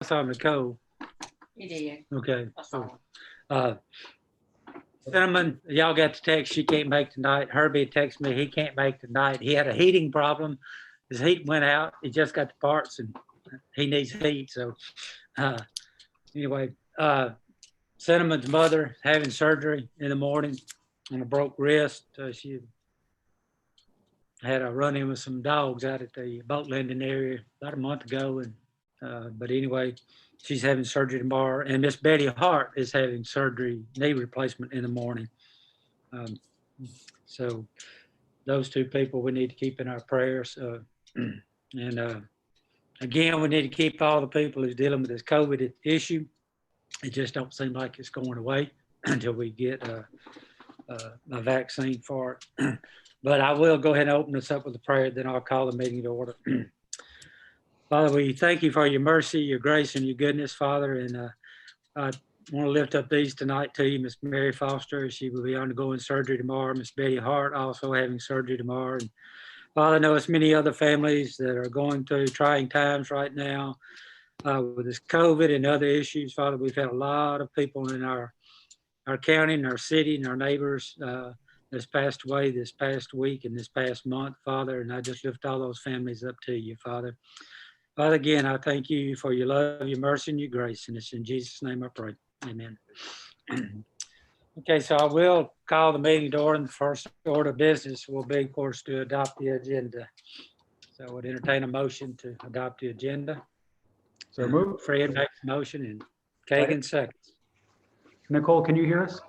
saw Nicole. He did. Okay. I saw him. Uh, Cinnamon, y'all got the text, she can't make tonight. Herbie texted me, he can't make tonight. He had a heating problem. His heat went out. He just got the parts and he needs heat. So uh, anyway, Cinnamon's mother having surgery in the morning on a broke wrist. She had a run-in with some dogs out at the boat landing area about a month ago. And but anyway, she's having surgery tomorrow. And Miss Betty Hart is having surgery, knee replacement in the morning. So those two people we need to keep in our prayers. And again, we need to keep all the people who's dealing with this COVID issue. It just don't seem like it's going away until we get a vaccine for it. But I will go ahead and open this up with a prayer, then I'll call the meeting to order. Father, we thank you for your mercy, your grace, and your goodness, Father. And I want to lift up these tonight to you, Miss Mary Foster. She will be undergoing surgery tomorrow. Miss Betty Hart also having surgery tomorrow. And Father, I know it's many other families that are going through trying times right now with this COVID and other issues. Father, we've had a lot of people in our county and our city and our neighbors that's passed away this past week and this past month, Father. And I just lift all those families up to you, Father. Father, again, I thank you for your love, your mercy, and your grace. And it's in Jesus' name I pray. Amen. Okay, so I will call the meeting to order. And the first order of business will be, of course, to adopt the agenda. So I would entertain a motion to adopt the agenda. So move. Fred makes a motion and Kagan seconds. Nicole, can you hear us?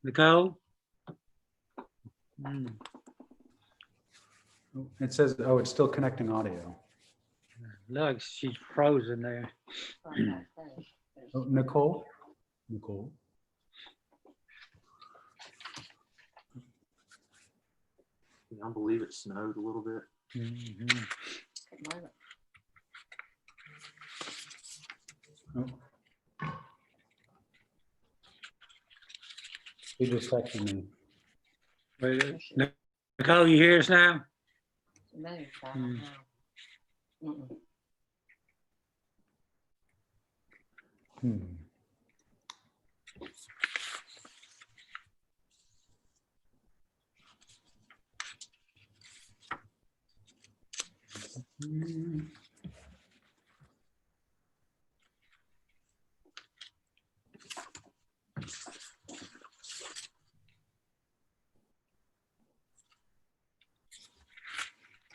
Nicole? It says, oh, it's still connecting audio. Look, she's frozen there. Oh, Nicole? Nicole? I believe it snowed a little bit. Mhm. Oh. He just texted me. Wait, Nicole, you hear us now? Hmm.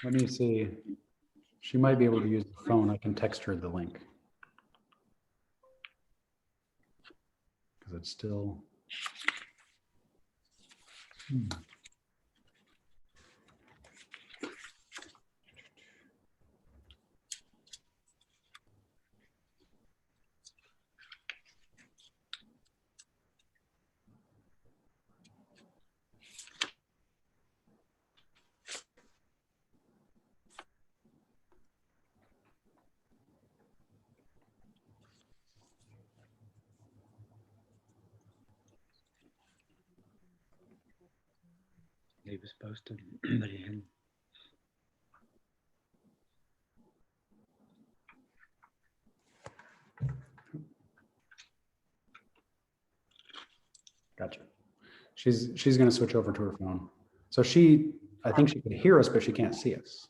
Let me see. She might be able to use the phone. I can text her the link. Because it's still. He was supposed to, but he didn't. Gotcha. She's going to switch over to her phone. So I think she can hear us, but she can't see us.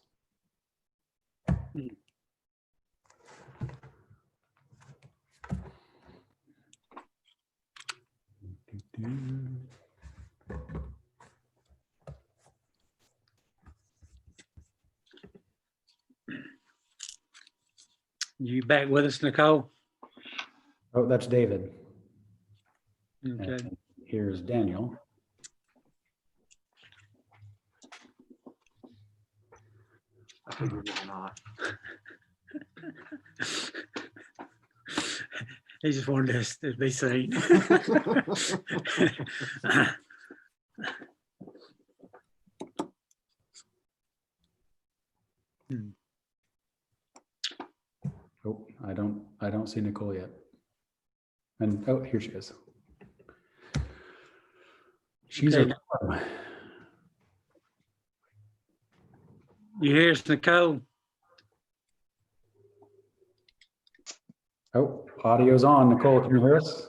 You back with us, Nicole? Oh, that's David. Okay. And here's Daniel. I figured it not. He just wanted us to be seen. Oh, I don't see Nicole yet. And oh, here she is. She's Okay. a You hear us, Nicole? Oh, audio's on. Nicole, can you hear us?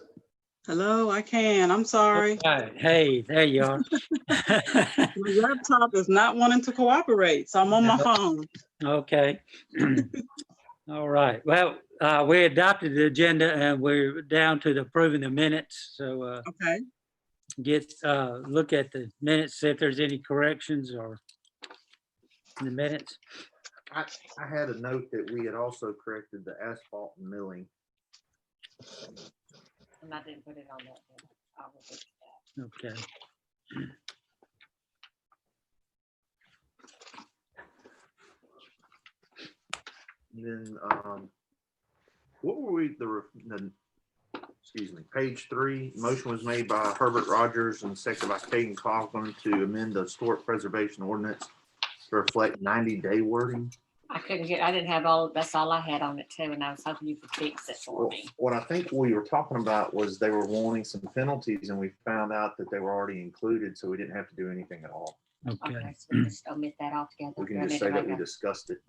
Hello, I can. I'm sorry. Right. Hey, there you are. My laptop is not wanting to cooperate, so I'm on my phone. Okay. All right. Well, we adopted the agenda and we're down to the approving the minutes. So Okay. look at the minutes, see if there's any corrections or in the minutes. I had a note that we had also corrected the asphalt and milling. And I didn't put it on that. But I will fix that. Okay. And then, what were we, excuse me, page 3, motion was made by Herbert Rogers and seconded by Caden Coughlin to amend the historic preservation ordinance to reflect 90-day wording. I didn't have that's all I had on it too, and I was hoping you could fix it for me. What I think we were talking about was they were wanting some penalties and we found out that they were already included, so we didn't have to do anything at all. Okay. Okay, so we just omit that altogether. We Do I can need just to say that make we a- discussed it.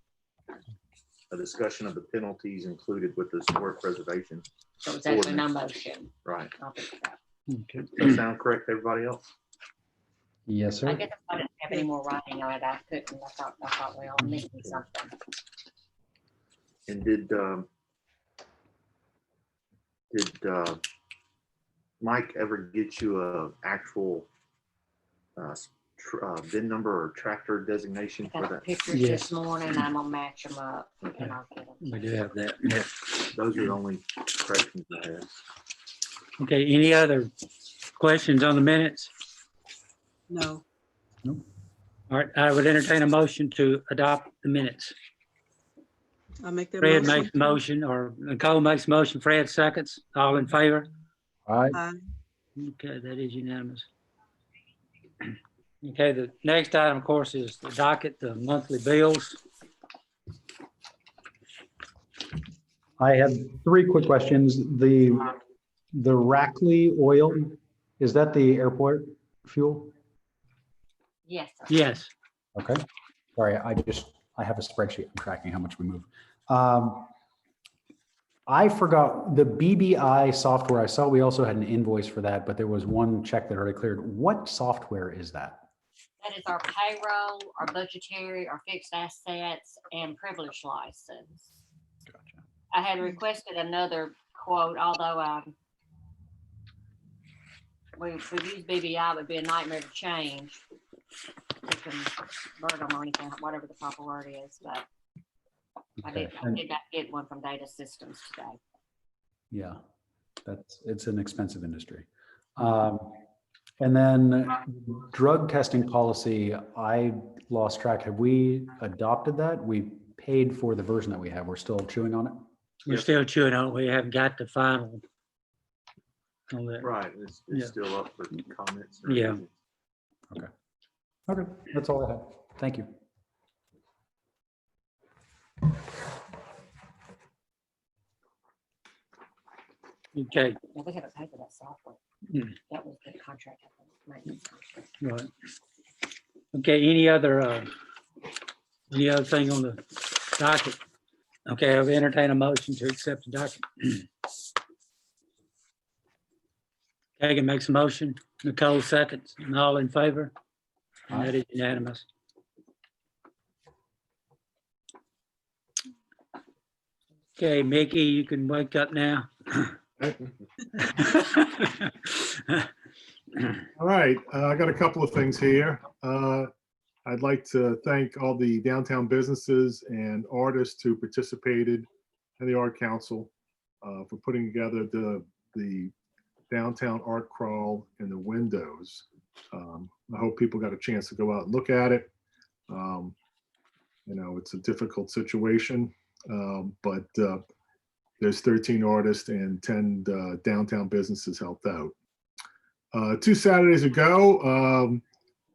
A discussion of the penalties included with the historic preservation. So it's actually no motion. Right. I'll fix that. Okay. Does that sound correct to everybody else? Yes, I sir. guess if I didn't have any more writing on it, I couldn't. I thought, well, I'm missing something. And did Mike ever get you a actual VIN number or tractor designation I for got the that? pictures Yes. this morning. I'm gonna match them up and I'll get them. We do have that. Yeah. Those are the only corrections I had. Okay. Any other questions on the minutes? No. All right. I would entertain a motion to adopt the minutes. I make that Fred motion. makes a motion or Nicole makes a motion. Fred seconds. All in favor? All right. Aye. Okay, that is unanimous. Okay, the next item, of course, is the docket, the monthly bills. I have 3 quick questions. The Rackley oil, is that the airport fuel? Yes, sir. Yes. Okay. Sorry, I have a spreadsheet. I'm tracking how much we move. I forgot the BBI software. I saw we also had an invoice for that, but there was one check that already cleared. What software is that? That is our payroll, our budgetary, our fixed assets, and privilege license. Gotcha. I had requested another quote, although we've used BBI, it would be a nightmare to change. We can burn them or anything, whatever the proper word is, but I Okay. did not get one from Data Systems today. Yeah, it's an expensive industry. And then drug testing policy, I lost track. Have we adopted that? We paid for the version that we have. We're still chewing on it. We're Yes. still chewing on it. We haven't got the final on that. Right, it's Yeah. still up for comments. or Yeah. revisions. Okay, that's all I have. Thank you. Okay, Yeah, we haven't paid for that software. Hmm. That was the contract, I think, maintenance contract. right. Okay, any other thing on the docket? Okay, I'll entertain a motion to accept the docket. Kagan makes a motion, Nicole seconds, and all in favor? And that is unanimous. Okay, Mickey, you can wake up now. All right, I got a couple of things here. I'd like to thank all the downtown businesses and artists who participated in the Art Council for putting together the downtown art crawl in the windows. I hope people got a chance to go out and look at it. You know, it's a difficult situation, but there's 13 artists and 10 downtown businesses helped out. 2 Saturdays ago,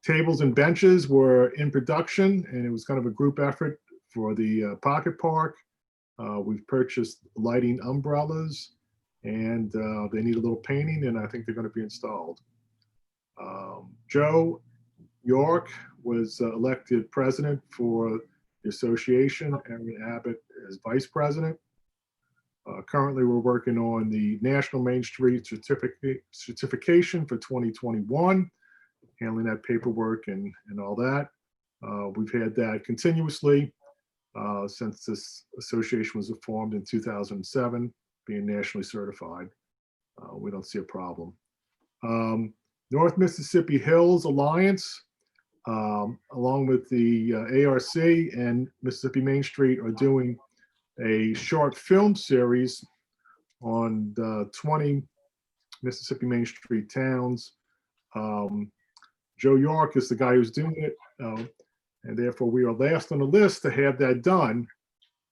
tables and benches were in production, and it was kind of a group effort for the Pocket Park. We've purchased lighting umbrellas, and they need a little painting, and I think they're going to be installed. Joe York was elected president for the association, Aaron Abbott as vice president. Currently, we're working on the National Main Street certification for 2021, handling that paperwork and all that. We've had that continuously since this association was formed in 2007, being nationally certified. We don't see a problem. North Mississippi Hills Alliance, along with the ARC and Mississippi Main Street, are doing a short film series on the 20 Mississippi Main Street towns. Joe York is the guy who's doing it, and therefore we are last on the list to have that done.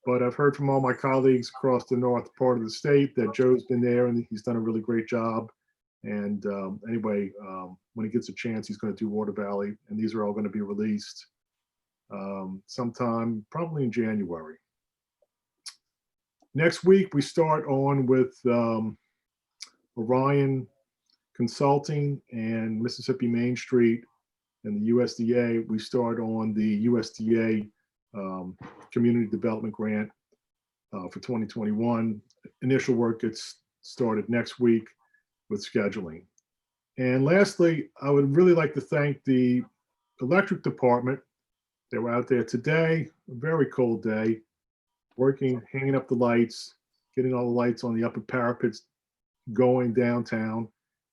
But I've heard from all my colleagues across the north part of the state that Joe's been there and he's done a really great job. And anyway, when he gets a chance, he's going to do Water Valley, and these are all going to be released sometime probably in January. Next week, we start on with Orion Consulting and Mississippi Main Street and the USDA. We start on the USDA Community Development Grant for 2021. Initial work gets started next week with scheduling. And lastly, I would really like to thank the electric department. They were out there today, a very cold day, working, hanging up the lights, getting all the lights on the upper parapets going downtown.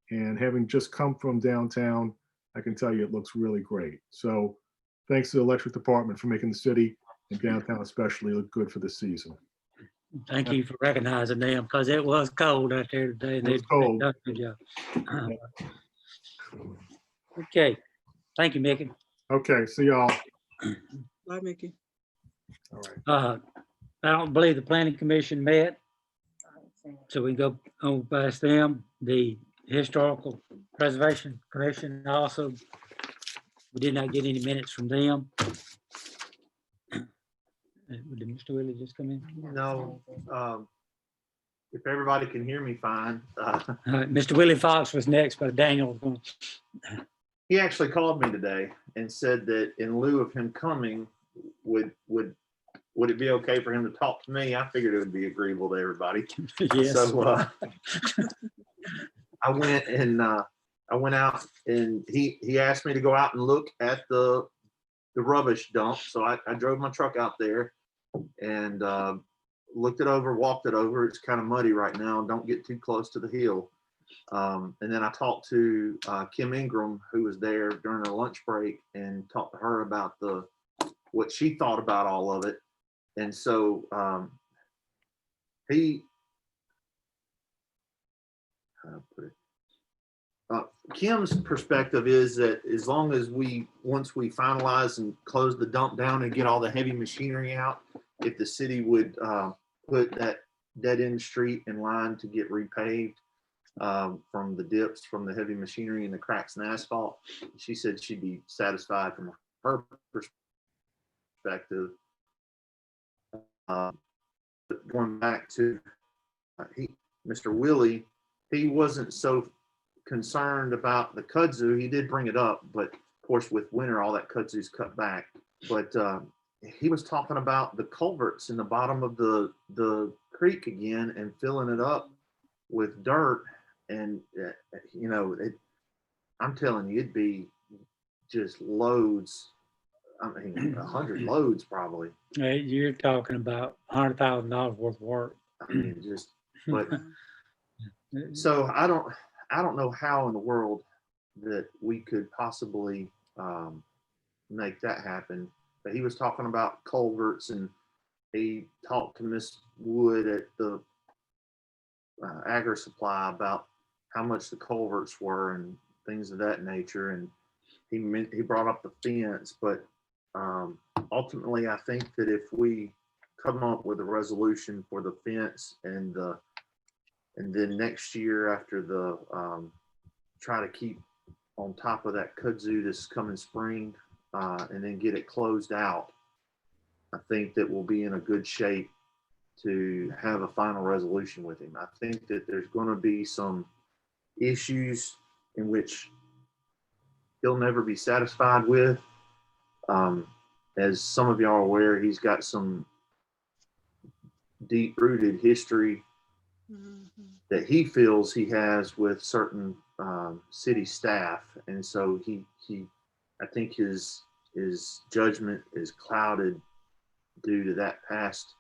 And having just come from downtown, I can tell you it looks really great. So thanks to the electric department for making the city and downtown especially look good for the season. Thank you for recognizing them, because it was cold out there today. It was They cold. done a good job. Okay, thank you, Mickey. Okay, see y'all. Bye, Mickey. All right. I don't believe the planning commission met, so we can go on past them. The historical preservation commission also, we did not get any minutes from them. Did Mr. Willie just come in? No, if everybody can hear me fine. All right, Mr. Willie Fox was next, but Daniel was going. He actually called me today and said that in lieu of him coming, would it be okay for him to talk to me? I figured it would be agreeable to everybody. Yes. So I went out and he asked me to go out and look at the rubbish dump. So I drove my truck out there and looked it over, walked it over. It's kind of muddy right now. Don't get too close to the hill. And then I talked to Kim Ingram, who was there during her lunch break, and talked to her about what she thought about all of it. And so Kim's perspective is that as long as once we finalize and close the dump down and get all the heavy machinery out, if the city would put that dead-end street in line to get repaved from the dips from the heavy machinery and the cracks in asphalt, she said she'd be satisfied from her perspective. But going back to Mr. Willie, he wasn't so concerned about the kudzu. He did bring it up, but of course with winter, all that kudzu's cut back. But he was talking about the culverts in the bottom of the creek again and filling it up with dirt. And, you know, I'm telling you, it'd be just loads. I mean, 100 loads probably. Hey, you're talking about $100,000 worth of work. I mean, just, but so I don't know how in the world that we could possibly make that happen. But he was talking about culverts, and he talked to Miss Wood at the Agri Supply about how much the culverts were and things of that nature. And he brought up the fence, but ultimately, I think that if we come up with a resolution for the fence and then next year after the try to keep on top of that kudzu this coming spring and then get it closed out, I think that we'll be in a good shape to have a final resolution with him. I think that there's going to be some issues in which he'll never be satisfied with. As some of y'all are aware, he's got some deep-rooted history that he feels he has with certain city staff, and so I think his judgment is clouded due to that past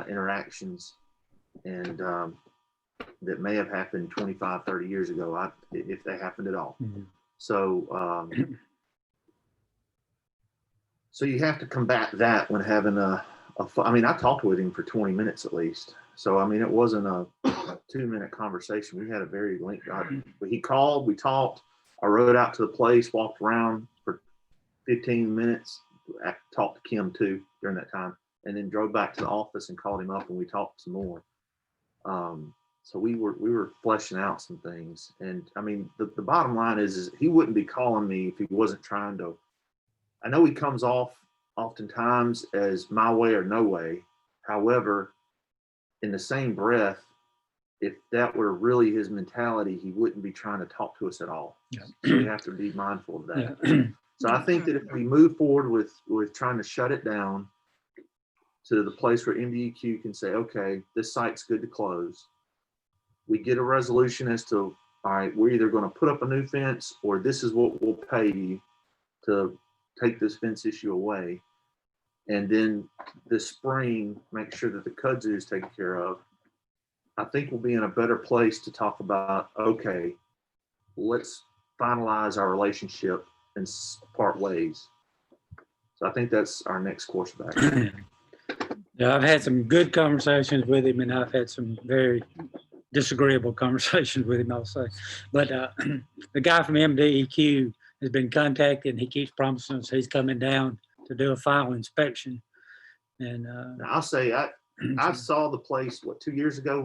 interactions, and that may have happened 25, 30 years ago, if they happened at all. Mhm. So so you have to combat that when having I mean, I talked with him for 20 minutes at least. So, I mean, it wasn't a 2-minute conversation. We had a very lengthy, he called, we talked. I rode out to the place, walked around for 15 minutes. I talked to Kim too during that time, and then drove back to the office and called him up and we talked some more. So we were fleshing out some things. And I mean, the bottom line is he wouldn't be calling me if he wasn't trying to. I know he comes off oftentimes as my way or no way. However, in the same breath, if that were really his mentality, he wouldn't be trying to talk to us at all. Yeah. So we have to be mindful of that. Yeah. So I think that if we move forward with trying to shut it down to the place where MDEQ can say, okay, this site's good to close. We get a resolution as to, all right, we're either going to put up a new fence or this is what we'll pay you to take this fence issue away. And then this spring, make sure that the kudzu is taken care of. I think we'll be in a better place to talk about, okay, let's finalize our relationship and part ways. So I think that's our next course of action. Yeah, I've had some good conversations with him, and I've had some very disagreeable conversations with him, I'll say. But the guy from MDEQ has been contacted, and he keeps promising us he's coming down to do a final inspection. And Now, I'll say I saw the place 2 years ago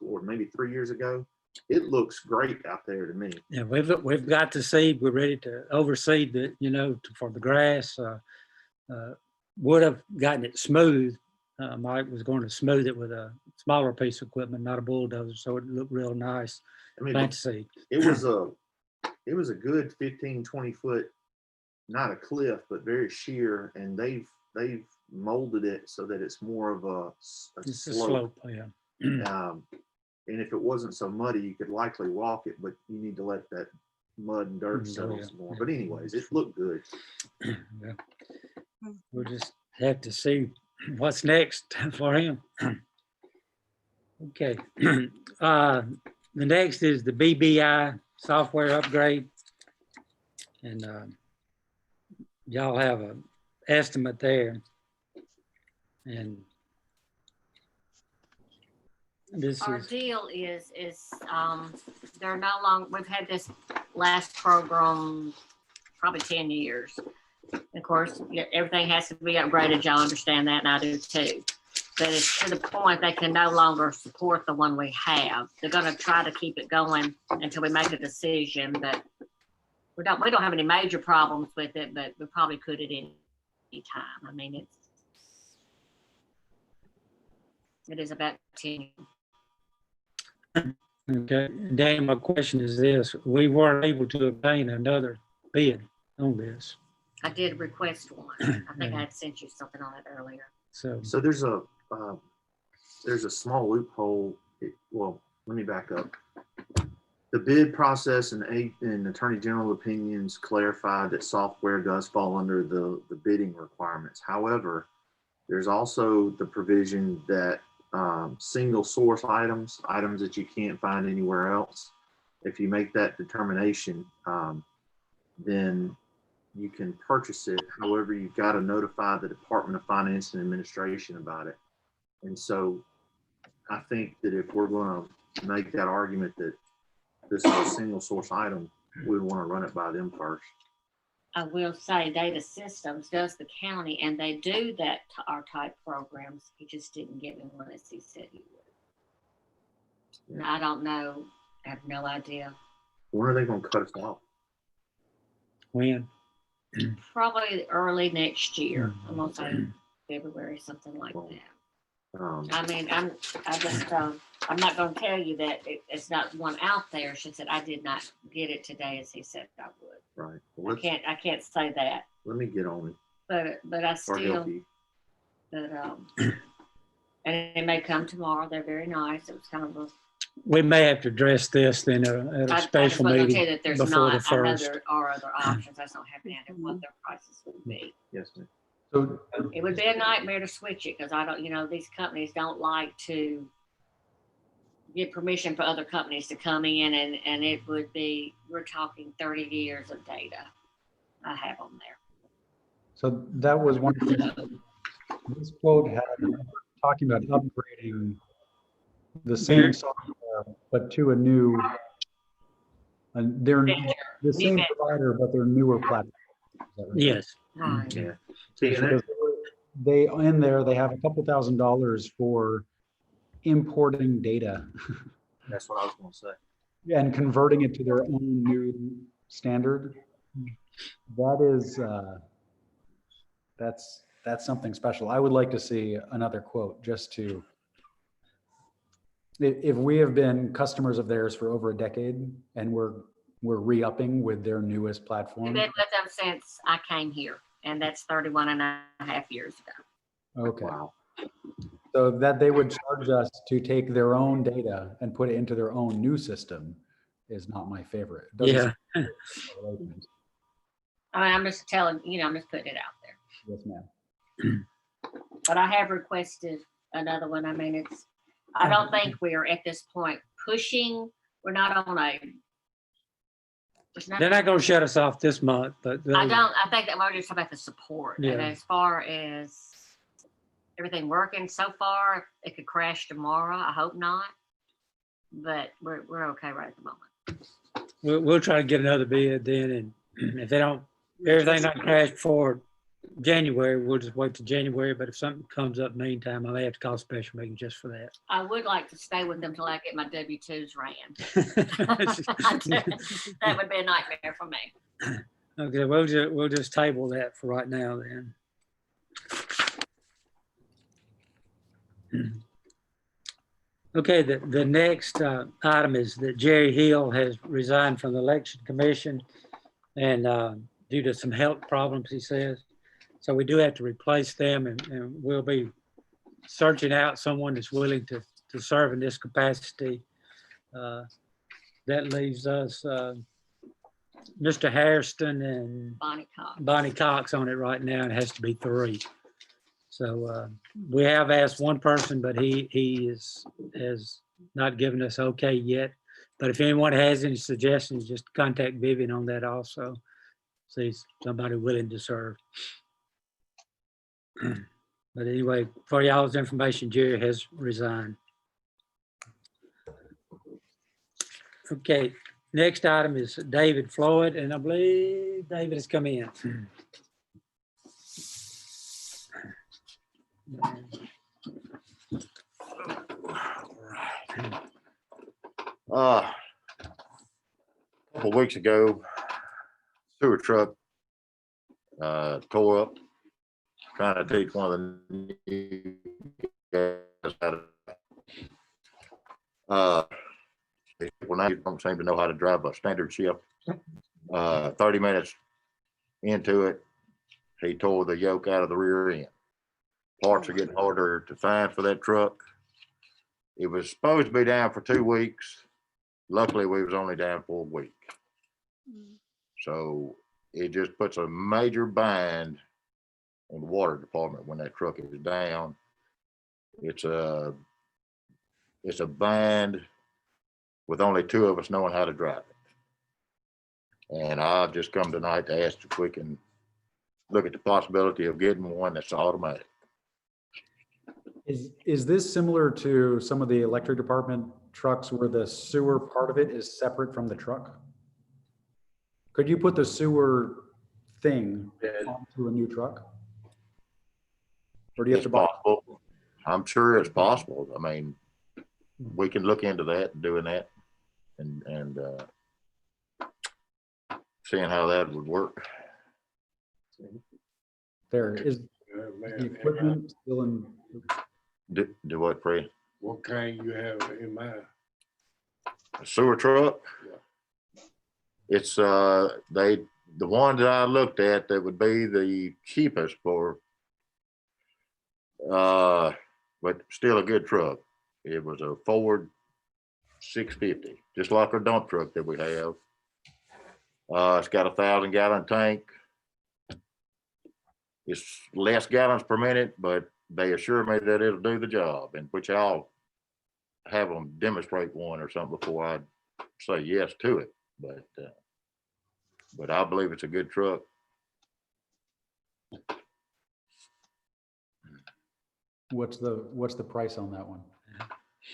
or maybe 3 years ago. It looks great out there to me. yeah, we've got to see. We're ready to overseed the, for the grass. Would have gotten it smooth. Mike was going to smooth it with a smaller piece of equipment, not a bulldozer, so it looked real nice. I mean, Fantasy. it was a good 15, 20 foot, not a cliff, but very sheer, and they've molded it so that it's more of a It's a slope. slope, yeah. And if it wasn't so muddy, you could likely walk it, but you need to let that mud and dirt settle some more. But anyways, it looked good. Yeah. We'll just have to see what's next for him. Okay. The next is the BBI software upgrade. And y'all have an estimate there. And this Our is, deal is they're no longer, we've had this last program probably 10 years. Of course, everything has to be upgraded. Y'all understand that, and I do too. But it's to the point they can no longer support the one we have. They're going to try to keep it going until we make a decision. But we don't have any major problems with it, but we probably could at any time. I mean, it is about 10. okay. Dan, my question is this. We weren't able to obtain another bid on this. I did request one. I think I had sent you something on it earlier. So, So there's a small loophole. Well, let me back up. The bid process and Attorney General opinions clarify that software does fall under the bidding requirements. However, there's also the provision that single source items that you can't find anywhere else, if you make that determination, then you can purchase it. However, you've got to notify the Department of Finance and Administration about it. And so I think that if we're going to make that argument that this is a single source item, we want to run it by them first. I will say Data Systems does the county, and they do that to our type programs. He just didn't give him one as he said he would. And I don't know. I have no idea. When are they going to cut us off? when? Probably early next year. I'm gonna say February, something like that. I mean, I'm not gonna tell you that it's not one out there. It's just that I did not get it today as he said I would. Right. Well, I can't say that, let me get on it but I or still, help you. but and it may come tomorrow. They're very nice. It was kind of we may have to address this then at I a just special wasn't gonna meeting tell you that there's before the not, I know first. there are other options, I just don't have any idea what their prices would be. Yes, ma'am. So It would be a nightmare to switch it, because I don't, these companies don't like to get permission for other companies to come in, and it would be, we're talking 30 years of data I have on there. So that was one of the, this quote had talking about upgrading the same software, but to a new, and they're the New same vendor. provider, but they're newer platform. Is that right? Yes. Right. Yeah. See, and Because that- they, in there, they have a couple $1,000s for importing data that's what I was gonna say. and converting it to their own new standard. That is, that's something special. I would like to see another quote just to, if we have been customers of theirs for over a decade and we're re-upping with their newest I've platform. been with them since I came here, and that's 31 and a half years ago. Okay. Wow. So that they would charge us to take their own data and put it into their own new system is not my favorite. It doesn't Yeah. seem right. I mean, I'm just telling, I'm just putting it out there. Yes, ma'am. But I have requested another one. I mean, I don't think we are at this point pushing, we're not on a. there's They're not gonna shut us off this month, but I think that we're just talking about the support. And Yeah. as far as everything working so far, it could crash tomorrow. I hope not. But we're okay right at the moment. we'll try to get another bid then, and if they don't, everything not crash before January, we'll just wait till January, but if something comes up meantime, I may have to call a special meeting just for that. I would like to stay with them till I get my W-2s ran. That would be a nightmare for me. Okay, we'll just table that for right now then. Okay, the next item is that Jerry Hill has resigned from the Election Commission and due to some health problems, he says. So we do have to replace them, and we'll be searching out someone that's willing to serve in this capacity. That leaves us Mr. Hairston and Bonnie Cox. Bonnie Cox on it right now, and it has to be 3. So we have asked one person, but he has not given us okay yet. But if anyone has any suggestions, just contact Vivian on that also. See somebody willing to serve. But anyway, for y'all's information, Jerry has resigned. Okay, next item is David Floyd, and I believe David has come in. A couple weeks ago, sewer truck tore up, trying to teach one of the new guys how to. People now don't seem to know how to drive a standard shift. 30 minutes into it, he tore the yoke out of the rear end. Parts are getting harder to find for that truck. It was supposed to be down for 2 weeks. Luckily, we was only down for a week. So it just puts a major bind on the water department when that truck is down. It's a bind with only 2 of us knowing how to drive it. And I've just come tonight to ask if we can look at the possibility of getting one that's automatic. Is this similar to some of the electric department trucks where the sewer part of it is separate from the truck? Could you put the sewer thing onto a new truck? Or do you have It's to buy? possible. I'm sure it's possible. I mean, we can look into that and doing that and seeing how that would work. There is the equipment still in. Do what, Fred? What kind you have in mind? A sewer truck? It's the one that I looked at that would be the cheapest for but still a good truck. It was a Ford 650, just like our dump truck that we have. It's got a 1,000-gallon tank. It's less gallons per minute, but they assure me that it'll do the job, and which I'll have them demonstrate one or something before I say yes to it. But I believe it's a good truck. What's the price on that one?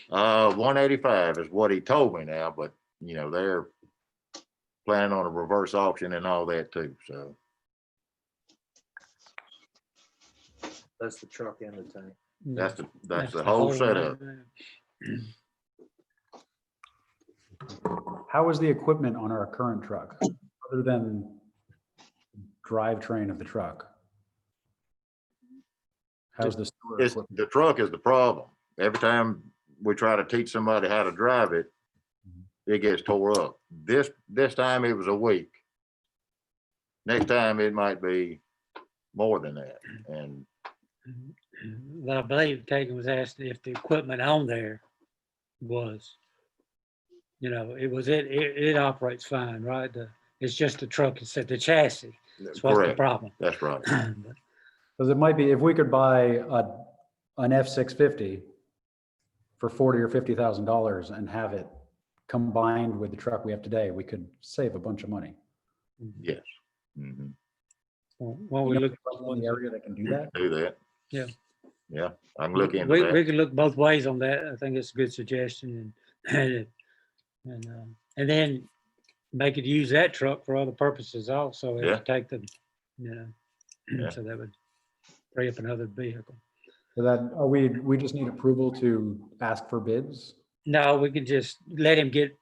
185 is what he told me now, but you know, they're planning on a reverse auction and all that too, so. That's the truck and the tank. That's the whole setup. How is the equipment on our current truck, other than drivetrain of the truck? How's the sewer It's, equipment? the truck is the problem. Every time we try to teach somebody how to drive it, it gets tore up. This time it was a week. Next time it might be more than that. And But I believe Kagan was asked if the equipment on there was, it operates fine, right? It's just the truck, it's the chassis. That's what's the correct, problem. that's right. But Because it might be, if we could buy an F-650 for $40,000 or $50,000 and have it combined with the truck we have today, we could save a bunch of money. Yes. Mhm. When we look, In the area that can do that? Do that. Yeah. Yeah, I can look into we that. can look both ways on that. I think it's a good suggestion, and then make it use that truck for other purposes also. Yeah. To take them, Yeah. so that would free up another vehicle. So that, we just need approval to ask for bids? No, we can just let him get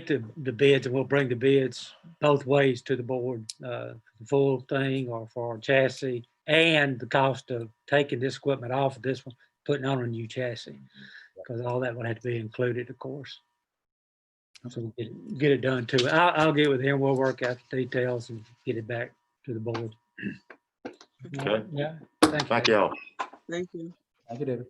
the bids, and we'll bring the bids both ways to the board, the full thing or for chassis, and the cost of taking this equipment off of this one, putting on a new chassis, because all that would have to be included, of course. So we get it done too. I'll get with him. We'll work out the details and get it back to the board. Okay. Yeah. Thank y'all. Thank you. Thank you, David.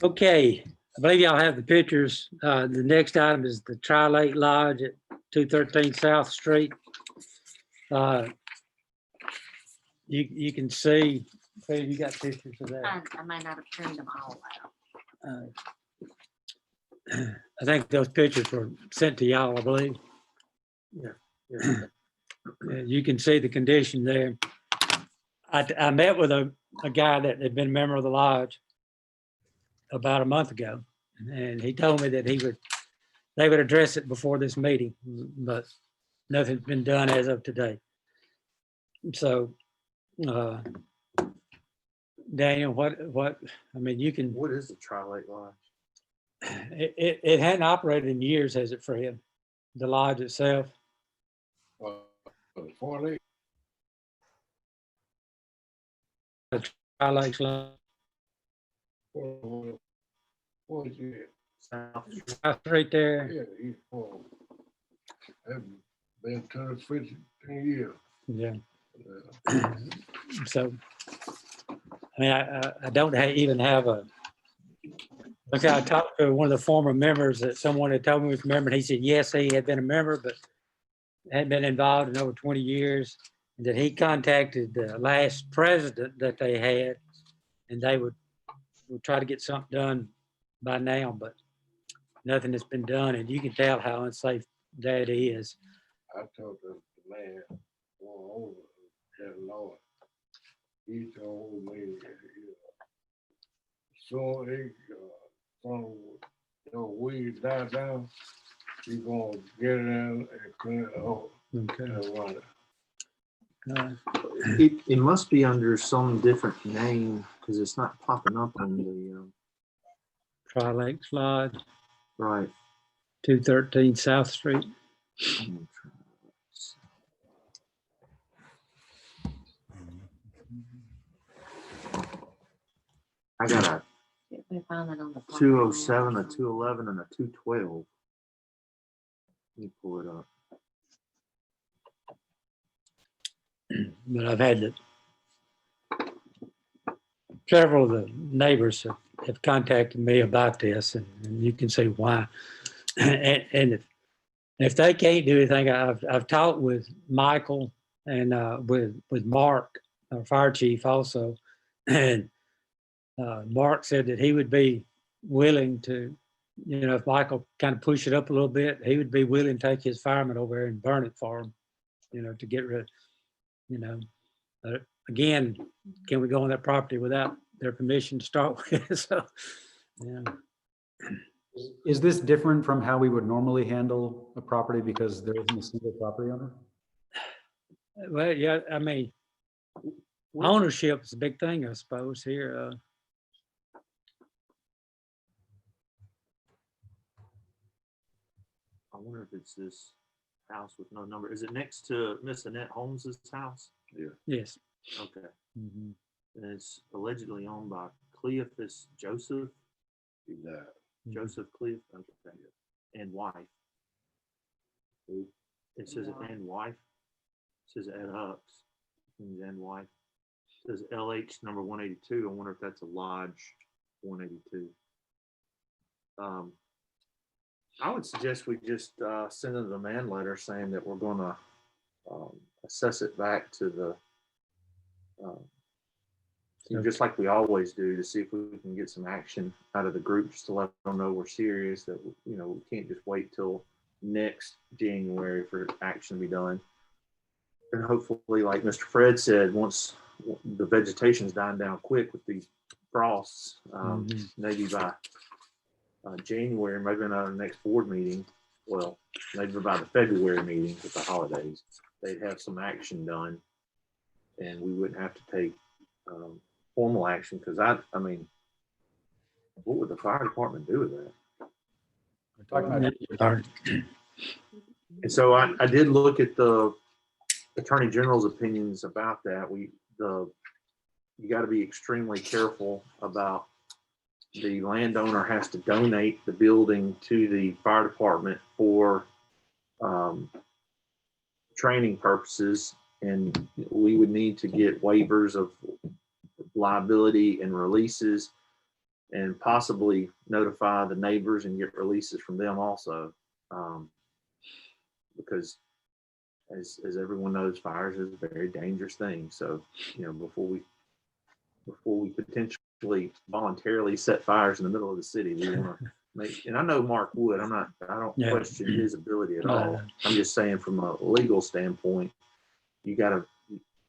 Okay, I believe y'all have the pictures. The next item is the Tri-Lake Lodge at 213 South Street. You can see, you got pictures of that. I may not have turned them all out. I think those pictures were sent to y'all, I believe. Yeah. You can see the condition there. I met with a guy that had been a member of the lodge about a month ago, and he told me that they would address it before this meeting, but nothing's been done as of today. So, Daniel, you can, What is the Tri-Lake Lodge? it hadn't operated in years, has it, Fred? The lodge itself? Farley, Tri-Lakes Lodge, what is it? South South Street there. Yeah, he's from, haven't been 10, 15 years. Yeah. Uh, So, I mean, I don't even have a, look, I talked to one of the former members that someone had told me was a member, and he said, yes, he had been a member, but hadn't been involved in over 20 years. And that he contacted the last president that they had, and they would try to get something done by now, but nothing has been done. And you can tell how unsafe that is. I talked to the man going over that Lord. He told me, so he, from weed die down, he gonna get it in and clean it up Okay. and run it. It must be under some different name because it's not popping up on the Tri-Lakes Lodge, right. 213 South Street. I got We found it on the. a 207, a 211, and a 212. Let me pull it up. But I've had several of the neighbors have contacted me about this, and you can see why. And if they can't do anything, I've talked with Michael and with Mark, our fire chief also, and Mark said that he would be willing to, if Michael kind of push it up a little bit, he would be willing to take his firemen over there and burn it for him, to get rid of, again, can we go on that property without their permission to start with? So, yeah. Is this different from how we would normally handle a property because there isn't a single property owner? Well, yeah, I mean, ownership is a big thing, I suppose, here. I wonder if it's this house with no number. Is it next to Miss Annette Holmes's house? Yes. Okay. Mhm. And it's allegedly owned by Cleophas Joseph. Joseph Cleophas, okay, and wife. It says and wife. It says Ed Hux and wife. It says LH number 182. I wonder if that's a lodge 182. I would suggest we just send a demand letter saying that we're going to assess it back to the just like we always do, to see if we can get some action out of the group, just to let them know we're serious, that we can't just wait till next January for action to be done. And hopefully, like Mr. Fred said, once the vegetation's dying down quick with these frosts, maybe by January, maybe in our next board meeting, well, maybe by the February meeting with the holidays, they'd have some action done, and we wouldn't have to take formal action, because I mean, what would the fire department do with that? We're talking about And so I did look at the Attorney General's opinions about that. You got to be extremely careful about the landowner has to donate the building to the fire department for training purposes, and we would need to get waivers of liability and releases, and possibly notify the neighbors and get releases from them also, because as everyone knows, fires is a very dangerous thing. So before we potentially voluntarily set fires in the middle of the city, we want to make, and I know Mark would, I don't question his ability at all. I'm just saying, from a legal standpoint, you got to,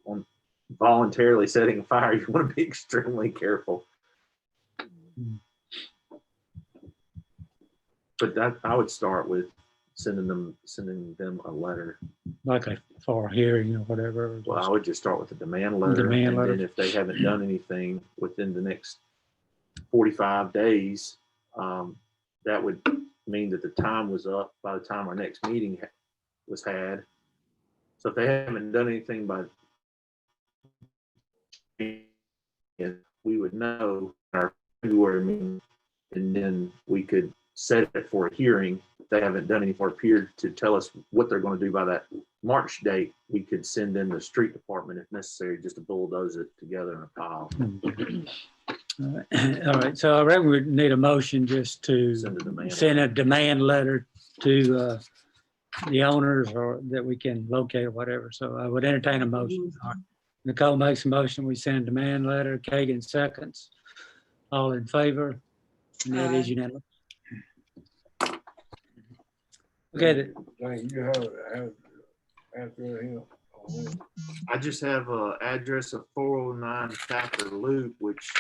on voluntarily setting a fire, you want to be extremely careful. But that, I would start with sending them a letter. Like for a hearing or whatever. Well, I would just start with a demand letter. Demand letter. And then if they haven't done anything within the next 45 days, that would mean that the time was up by the time our next meeting was had. So if they haven't done anything by, we would know our February meeting, and then we could set it for a hearing. If they haven't done any for a period to tell us what they're going to do by that March date, we could send in the street department if necessary, just to bulldoze it together in a pile. All right. So I reckon we need a motion just to send a demand letter to the owners, or that we can locate or whatever. So I would entertain a motion. All right. Nicole makes a motion. We send a demand letter. Kagan seconds. All in favor? And that is unanimous. Okay. Like you have after him. I just have an address of 409 Thacker Loop, which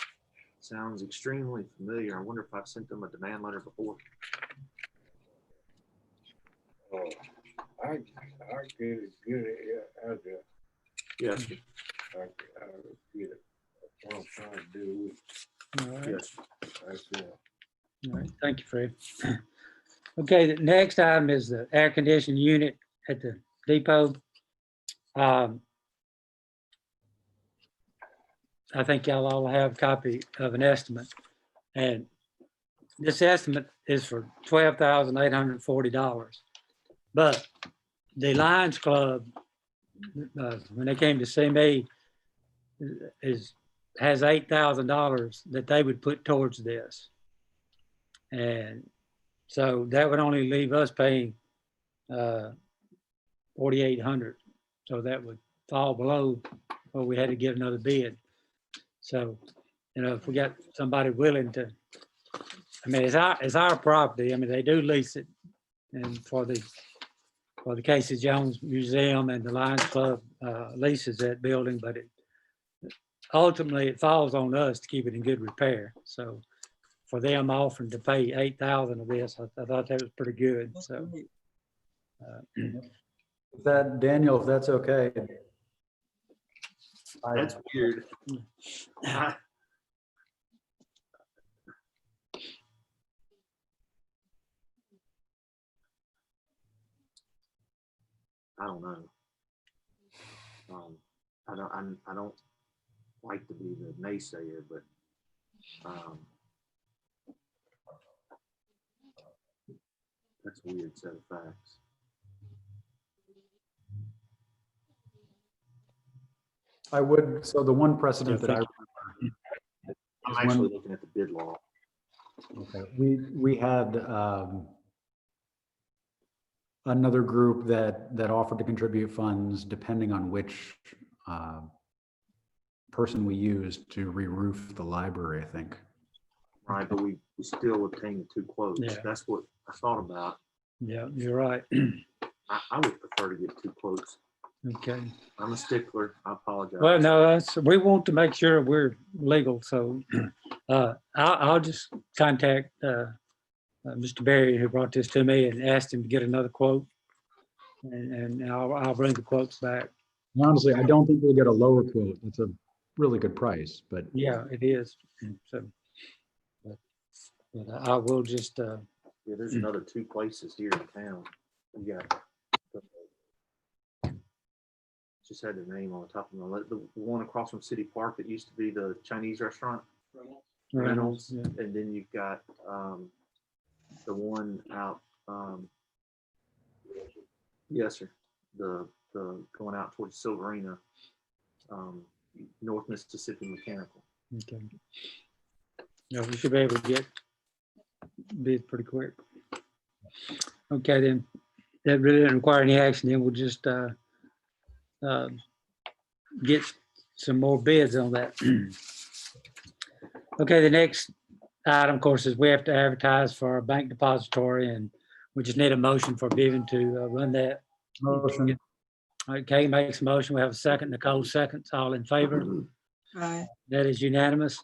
sounds extremely familiar. I wonder if I've sent them a demand letter before. I get it out there. Yes, I get it. That's what I'm trying to do. All right. yes. That's All right. Thank you, Fred. Okay, the next item is the air conditioning unit at the depot. I think y'all all have a copy of an estimate, and this estimate is for $12,840. But the Lions Club, when they came to see me, is has $8,000 that they would put towards this. And so that would only leave us paying 4,800. So that would fall below what we had to get another bid. So, if we got somebody willing to, I mean, it's our property. I mean, they do lease it, and for the Casey Jones Museum and the Lions Club leases that building, but ultimately it falls on us to keep it in good repair. So for them offering to pay 8,000 of this, I thought that was pretty good. So That, Daniel, if that's okay. That's weird. I don't know. I don't like to be the naysayer, but that's a weird set of facts. I would, so the one precedent that I I'm is actually when- looking at the bid law. Okay, we had another group that offered to contribute funds depending on which person we used to re-roof the library, I think. Right, but we still obtained 2 quotes. Yeah. That's what I thought about. yeah, you're right. I would prefer to get 2 quotes. Okay. I'm a stickler. I apologize. Well, no, we want to make sure we're legal. So I'll just contact Mr. Berry, who brought this to me, and asked him to get another quote. And I'll bring the quotes back. And honestly, I don't think we'll get a lower quote. It's a really good price, but Yeah, it is. So, but I will just, Yeah, there's another 2 places here in town. You got just had their name on the top of my list. The one across from City Park that used to be the Chinese restaurant, Reynolds. yeah. And then you've got the one out. Yes, sir. The going out towards Silverina, North Mississippi Mechanical. Okay. Yeah, we should be able to get bids pretty quick. Okay, then that really didn't require any action. Then we'll just get some more bids on that. Okay, the next item, of course, is we have to advertise for our bank depository, and we just need a motion for Vivian to run that. motion. All right, Kay makes a motion. We have a second. Nicole seconds. All in favor? Aye. That is unanimous.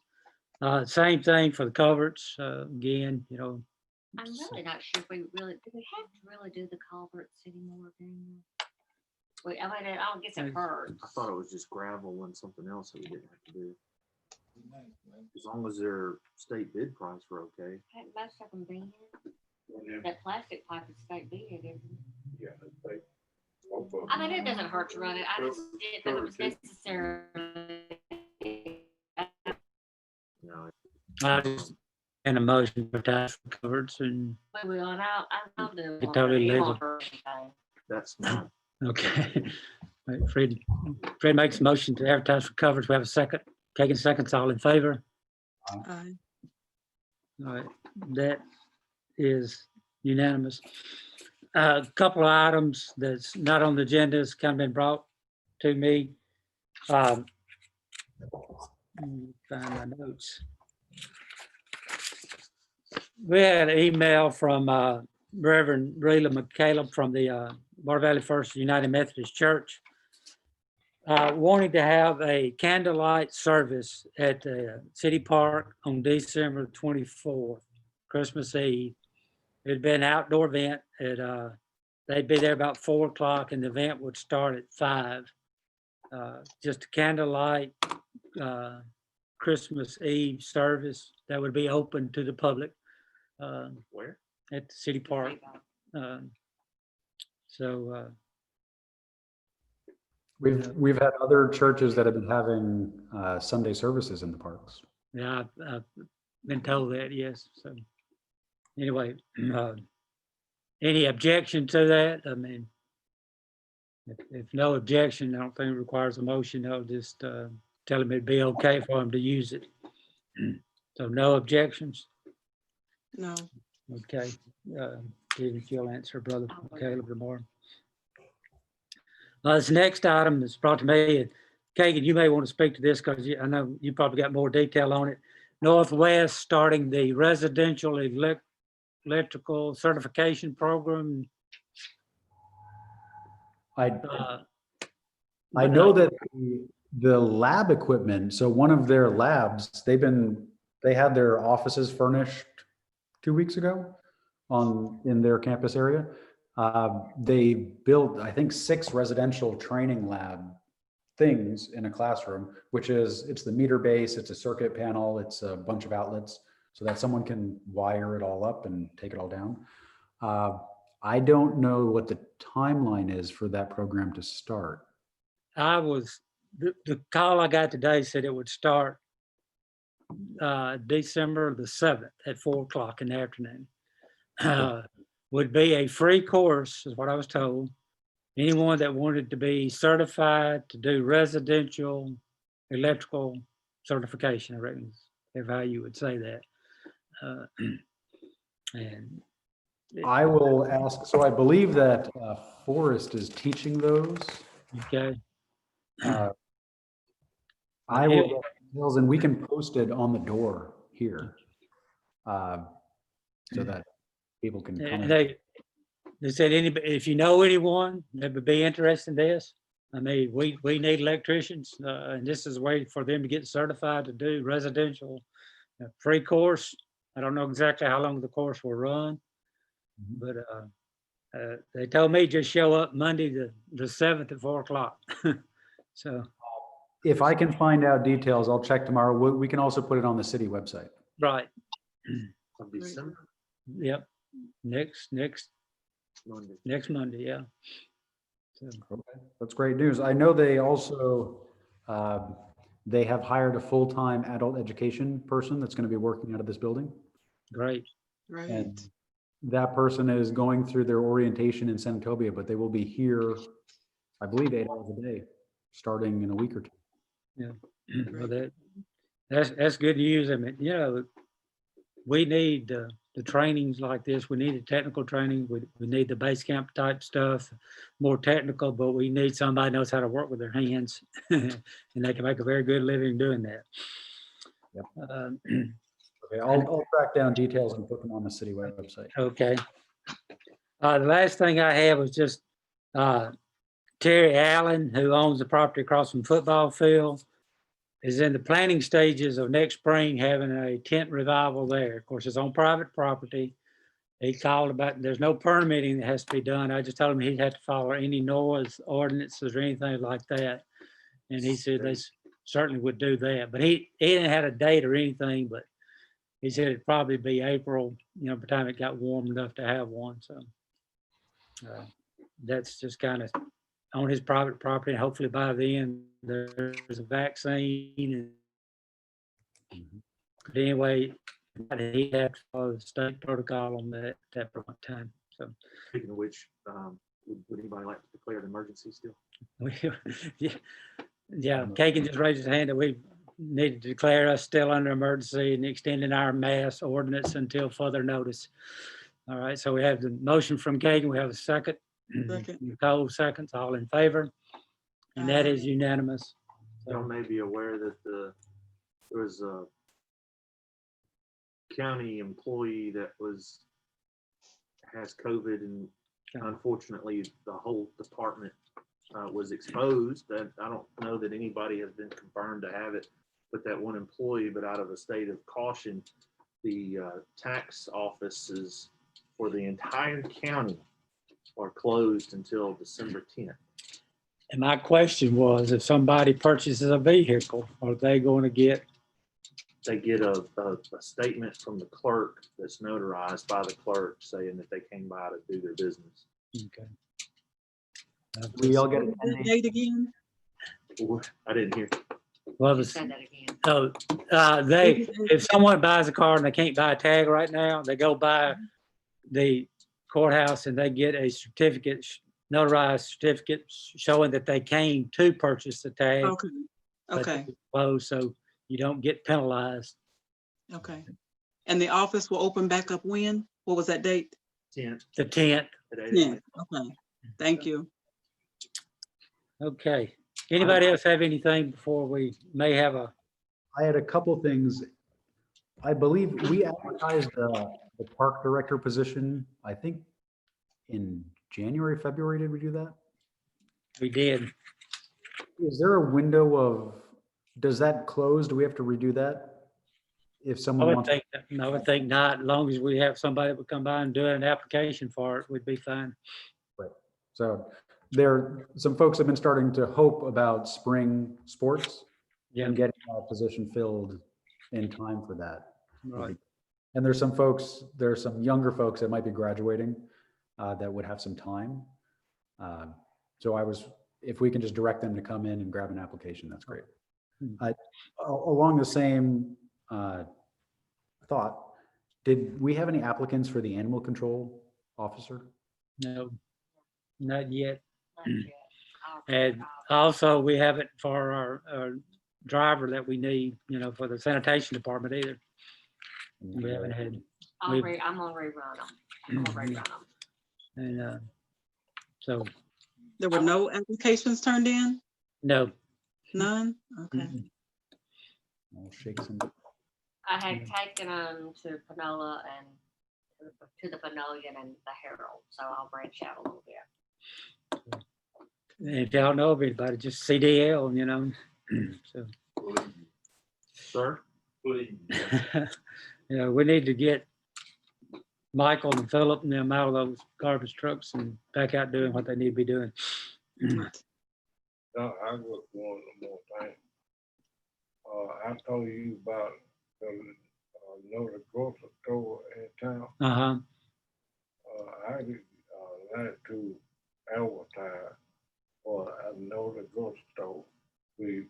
Same thing for the culverts. Again, I'm really not sure if do we have to really do the culverts anymore? I mean, I don't guess it hurts. I thought it was just gravel and something else that we didn't have to do. As long as their state bid price were okay. Hadn't most of them been? That plastic pipe is state bid, isn't it? Yeah, they. I mean, it doesn't hurt to run it. I just did because it was necessary. No, I just and a motion for tax culverts and We will, and I'll do. It's totally legal. that's not. okay. All right, Fred makes a motion to advertise for coverage. We have a second. Taking seconds. All in favor? Aye. All right, that is unanimous. A couple of items that's not on the agenda has kind of been brought to me. Let me find my notes. We had an email from Reverend Rayla McCaleb from the Bar Valley First United Methodist Church, wanting to have a candlelight service at the City Park on December 24th, Christmas Eve. It'd be an outdoor event. They'd be there about 4 o'clock, and the event would start at 5. Just a candlelight Christmas Eve service that would be open to the public Where? at the City Park. We've had other churches that have been having Sunday services in the parks. Yeah, I've been told that, yes. So anyway, any objection to that? I mean, if no objection, I don't think it requires a motion. I'll just tell him it'd be okay for him to use it. So no objections? No. Okay. Stephen, if you'll answer, Brother Caleb tomorrow. This next item is brought to me, and Kagan, you may want to speak to this because I know you probably got more detail on it. Northwest starting the residential electrical certification program. I know that the lab equipment, so one of their labs, they had their offices furnished 2 weeks ago in their campus area. They built, I think, 6 residential training lab things in a classroom, it's the meter base, it's a circuit panel, it's a bunch of outlets so that someone can wire it all up and take it all down. I don't know what the timeline is for that program to start. The call I got today said it would start December the 7th at 4 o'clock in the afternoon. Would be a free course, is what I was told. Anyone that wanted to be certified to do residential electrical certification, I reckon, if how you would say that. And I will ask, so I believe that Forrest is teaching those. okay, I will get details and we can post it on the door here so that people can come. They said if you know anyone that would be interested in this, I mean, we need electricians, and this is a way for them to get certified to do residential free course. I don't know exactly how long the course will run, but they told me just show up Monday the 7th at 4 o'clock. So if I can find out details, I'll check tomorrow. We can also put it on the city website. right, Of December, yep, next Monday. Monday, yeah. So, Okay, that's great news. I know they also, they have hired a full-time adult education person that's going to be working out of this building. great. Right. And that person is going through their orientation in Senatobia, but they will be here, I believe, 8 hours a day, starting in a week or 2. Well, that's good news. I mean, we need the trainings like this. We need the technical training. We need the base camp type stuff, more technical, but we need somebody who knows how to work with their hands and they can make a very good living doing that. Yep. Okay, I'll track down details and put them on the city website. Okay. The last thing I have was just Terry Allen, who owns the property across from the football field, is in the planning stages of next spring having a tent revival there. Of course, it's on private property. He called about, there's no permitting that has to be done. I just told him he'd have to follow any noise ordinances or anything like that. And he said they certainly would do that. But he didn't have a date or anything, but he said it'd probably be April, by the time it got warm enough to have one. So that's just kind of on his private property. And hopefully by then there's a vaccine. But anyway, he had to follow the state protocol on that at that time. So Speaking of which, would anybody like to declare an emergency still? yeah, Kagan just raised his hand that we need to declare us still under emergency and extending our mask ordinance until further notice. All right, so we have the motion from Kagan. We have a second. Second. Nicole seconds, all in favor. And that is unanimous. Y'all may be aware that there was a county employee that has COVID, and unfortunately the whole department was exposed. And I don't know that anybody has been confirmed to have it, but that one employee. But out of a state of caution, the tax offices for the entire county are closed until December 10th. And my question was, if somebody purchases a vehicle, are they going to get? They get a statement from the clerk that's notarized by the clerk saying that they came by to do their business. Okay. We all get That date again? I didn't hear. Well, Say that again. so if someone buys a car and they can't buy a tag right now, they go by the courthouse and they get a certificate, notarized certificate showing that they came to purchase the tag. Okay. but Okay, it's closed, so you don't get penalized. okay. And the office will open back up when? What was that date? 10th. The 10th. Yeah, okay. Thank you. Okay. Anybody else have anything before we may have a, I had a couple things. I believe we advertised the park director position, I think in January, February, did we do that? we did. Is there a window of, does that close? Do we have to redo that? If I someone would wants, think, I would think not, as long as we have somebody that would come by and do an application for it, we'd be fine. so there, some folks have been starting to hope about spring sports Yeah, and getting that position filled in time for that. right. And there's some folks, there's some younger folks that might be graduating that would have some time. So if we can just direct them to come in and grab an application, that's great. Along the same thought, did we have any applicants for the animal control officer? No, not yet. Not yet. And also, we haven't for our driver that we need, for the sanitation department either. We haven't had, I'm gonna rerun them. I'm gonna rerun them. and so, There were no applications turned in? no. None? Okay. Mm-mm. I'll shake some. I had taken them to Panola and to the Panola and the Herald, so I'll branch out a little bit. And if y'all know of anybody, just CDL, so. Sir? Please. We need to get Michael and Philip and them out of those garbage trucks and back out doing what they need to be doing. No, I got one more thing. I told you about the grocery store in town. Uh-huh. I like to advertise for another grocery store. We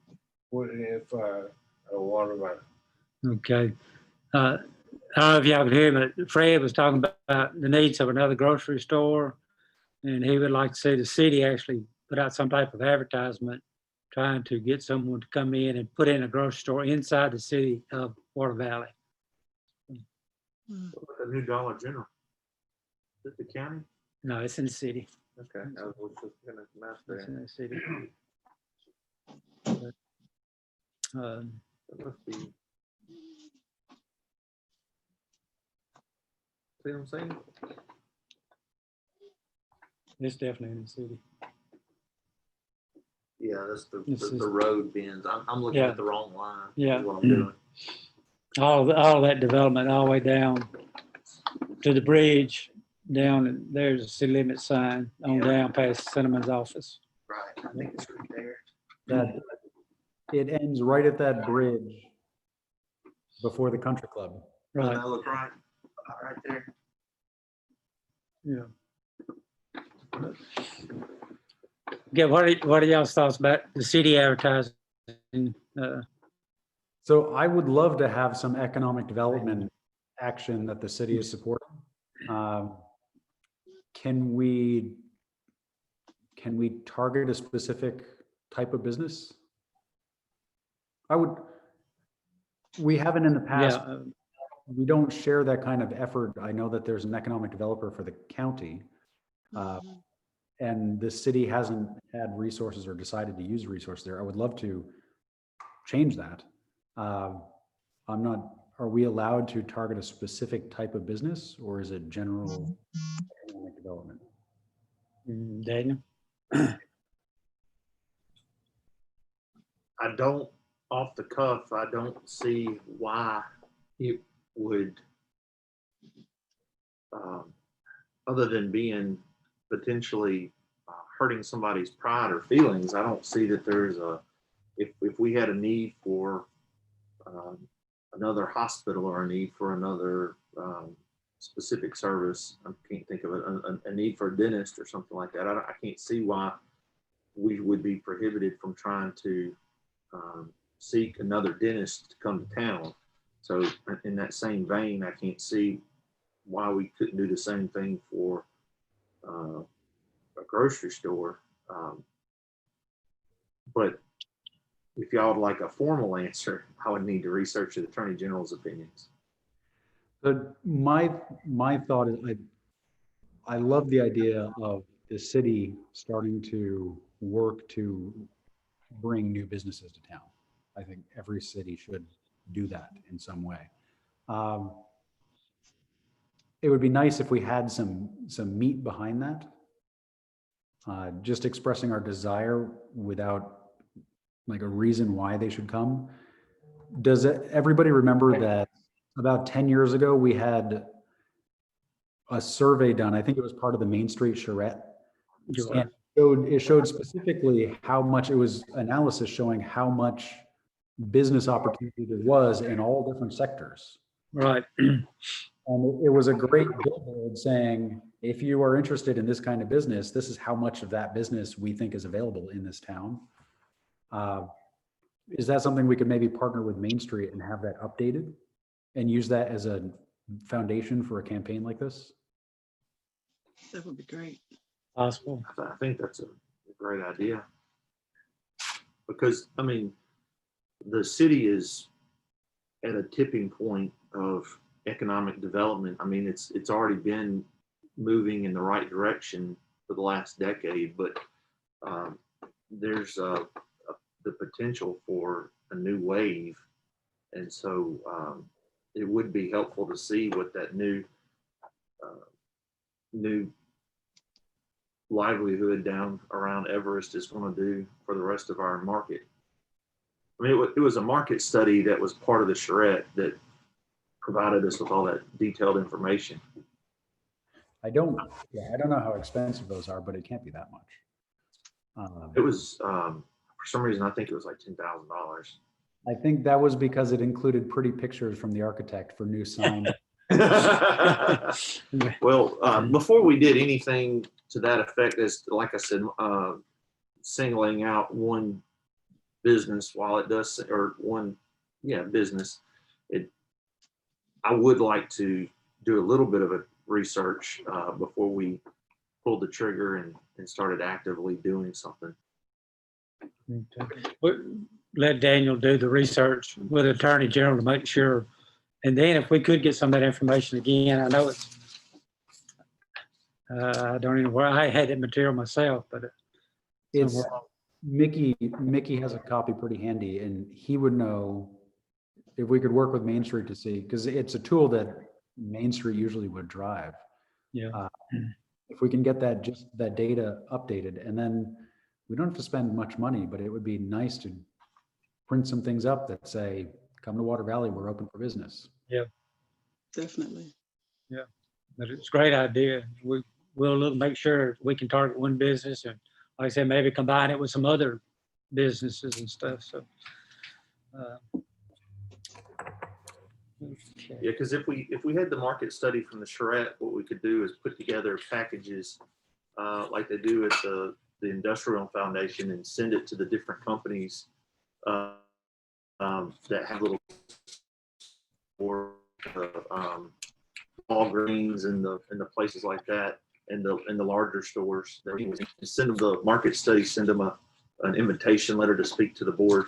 put it inside a water line. Okay. I don't know if y'all could hear, but Fred was talking about the needs of another grocery store. And he would like to see the city actually put out some type of advertisement, trying to get someone to come in and put in a grocery store inside the city of Water Valley. The new Dollar General. Is it the county? No, it's in the city. Okay. I was just gonna mess It's there. in the city. But, It must be. See what I'm saying? it's definitely in the city. Yeah, that's This is- the road bends. I'm looking Yeah. at the wrong line. is Yeah. What I'm doing. All that development all the way down to the bridge down, and there's a city limit sign on Yeah. down past Cinnamon's office. Right. I think it's right there. That it ends right at that bridge before the country club. Doesn't Right, that look right? Right there. yeah. Yeah, what are y'all's thoughts about the city advertising? So I would love to have some economic development action that the city is supporting. Can we target a specific type of business? We haven't in the Yeah, past. We don't share that kind of effort. I know that there's an economic developer for the county, and the city hasn't had resources or decided to use resources there. I would love to change that. Are we allowed to target a specific type of business, or is it general economic development? Daniel? I don't, off the cuff, I don't see why it would, other than being potentially hurting somebody's pride or feelings, I don't see that there's if we had a need for another hospital or a need for another specific service, I can't think of it, a need for a dentist or something like that. I can't see why we would be prohibited from trying to seek another dentist to come to town. So in that same vein, I can't see why we couldn't do the same thing for a grocery store. But if y'all would like a formal answer, I would need to research the Attorney General's opinions. But my thought is, I love the idea of the city starting to work to bring new businesses to town. I think every city should do that in some way. It would be nice if we had some meat behind that. Just expressing our desire without like a reason why they should come. Does everybody remember that about 10 years ago, we had a survey done? I think it was part of the Main Street charrette. And it showed specifically how much, it was analysis showing how much business opportunity there was in all different sectors. Right. And it was a great billboard saying, if you are interested in this kind of business, this is how much of that business we think is available in this town. Is that something we could maybe partner with Main Street and have that updated and use that as a foundation for a campaign like this? That would be great. Possible. I think that's a great idea. Because, I mean, the city is at a tipping point of economic development. I mean, it's already been moving in the right direction for the last decade, but there's the potential for a new wave. And so it would be helpful to see what that new livelihood down around Everest is going to do for the rest of our market. I mean, it was a market study that was part of the charrette that provided us with all that detailed information. I don't know how expensive those are, but it can't be that much. It was, for some reason, I think it was like $10,000. I think that was because it included pretty pictures from the architect for new signs. Well, before we did anything to that effect, as like I said, singling out one business while it does, or one, business, I would like to do a little bit of a research before we pulled the trigger and started actively doing something. Let Daniel do the research with the Attorney General to make sure. And then if we could get some of that information again, I know it's, I don't even know where I had that material myself, but It's Mickey has a copy pretty handy, and he would know if we could work with Main Street to see, because it's a tool that Main Street usually would drive. Yeah. If we can get that data updated, and then we don't have to spend much money, but it would be nice to print some things up that say, come to Water Valley, we're open for business. Yeah, Definitely. yeah, but it's a great idea. We'll look, make sure we can target one business, and like I said, maybe combine it with some other businesses and stuff. So, okay. Yeah, because if we had the market study from the charrette, what we could do is put together packages like they do at the Industrial Foundation and send it to the different companies that have little, or Walgreens and the places like that, and the larger stores. Send them the market study, send them an invitation letter to speak to the board,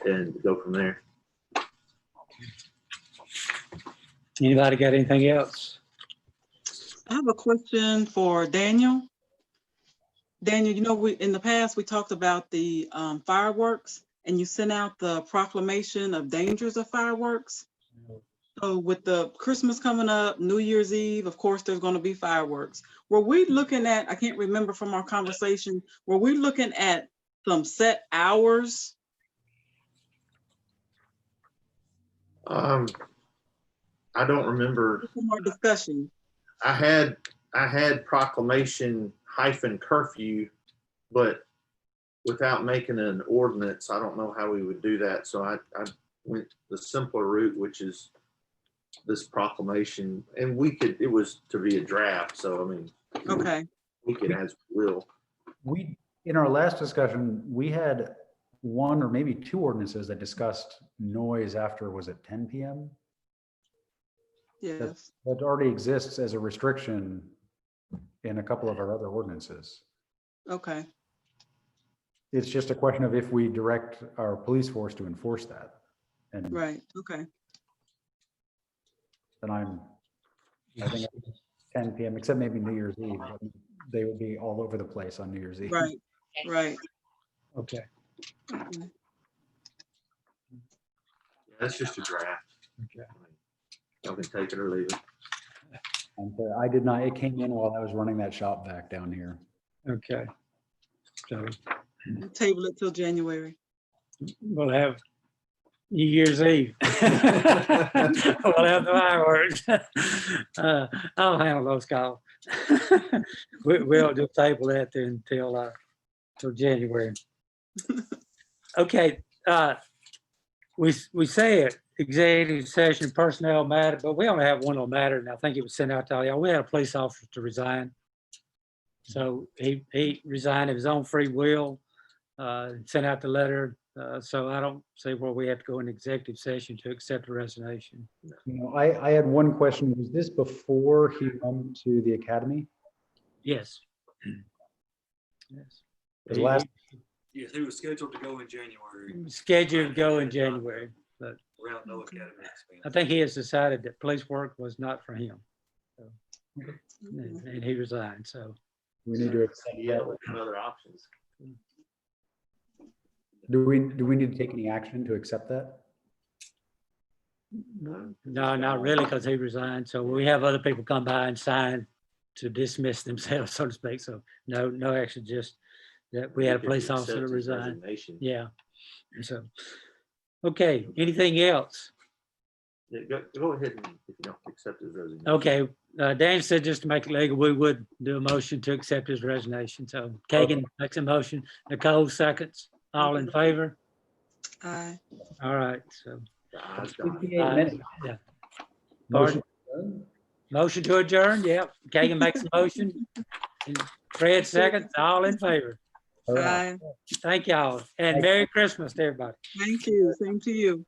and go from there. Anybody got anything else? I have a question for Daniel. Daniel, in the past, we talked about the fireworks, and you sent out the proclamation of dangers of fireworks. So with the Christmas coming up, New Year's Eve, of course, there's going to be fireworks. Were we looking at, I can't remember from our conversation, were we looking at some set hours? I don't remember. More discussion. I had proclamation - curfew, but without making an ordinance, I don't know how we would do that. So I went the simpler route, which is this proclamation, and it was to be a draft. So, I mean, Okay. we could as we will. In our last discussion, we had one or maybe two ordinances that discussed noise after, was it 10 p.m.? Yes. That already exists as a restriction in a couple of our other ordinances. Okay. it's just a question of if we direct our police force to enforce that. And Right, okay, then I think it's 10 PM, except maybe New Year's Eve. They would be all over the place on New Year's Eve. right, right. Okay. Okay. That's just a draft. Okay. Y'all can take it or leave it. And I did not, it came in while I was running that shop vac down here. Okay. So Table it till January. we'll have New Year's Eve. We'll have the fireworks. I'll handle those calls. We'll just table that until till January. Okay, we said executive session personnel matter, but we only have one little matter, and I think it was sent out to all y'all. We had a police officer to resign. So he resigned of his own free will, sent out the letter. So I don't see where we have to go in executive session to accept the resignation. You know, I had one question. Was this before he went to the academy? Yes. Yes. His last, Yes, he was scheduled to go in January Scheduled to go in January, but without no academy I expense. think he has decided that police work was not for him. So, and he resigned, so. we need to accept Yeah, that. look at other options. Do we need to take any action to accept that? No, not really, because he resigned. So we have other people come by and sign to dismiss themselves, so to speak. So no action, just that we had a police officer to resign. Yeah. So, okay, anything else? Yeah, go ahead and if you don't accept his resignation. Okay, Dan said just to make it legal, we would do a motion to accept his resignation. So Kagan makes a motion, Nicole seconds, all in favor? Aye. All right, so. The ayes got it. 58 minutes. Yeah. Motion. Motion to adjourn, yep. Kagan makes a motion. And Fred seconds, all in favor. All right. Aye. Thank y'all, and Merry Christmas to everybody. Thank you. Same to you.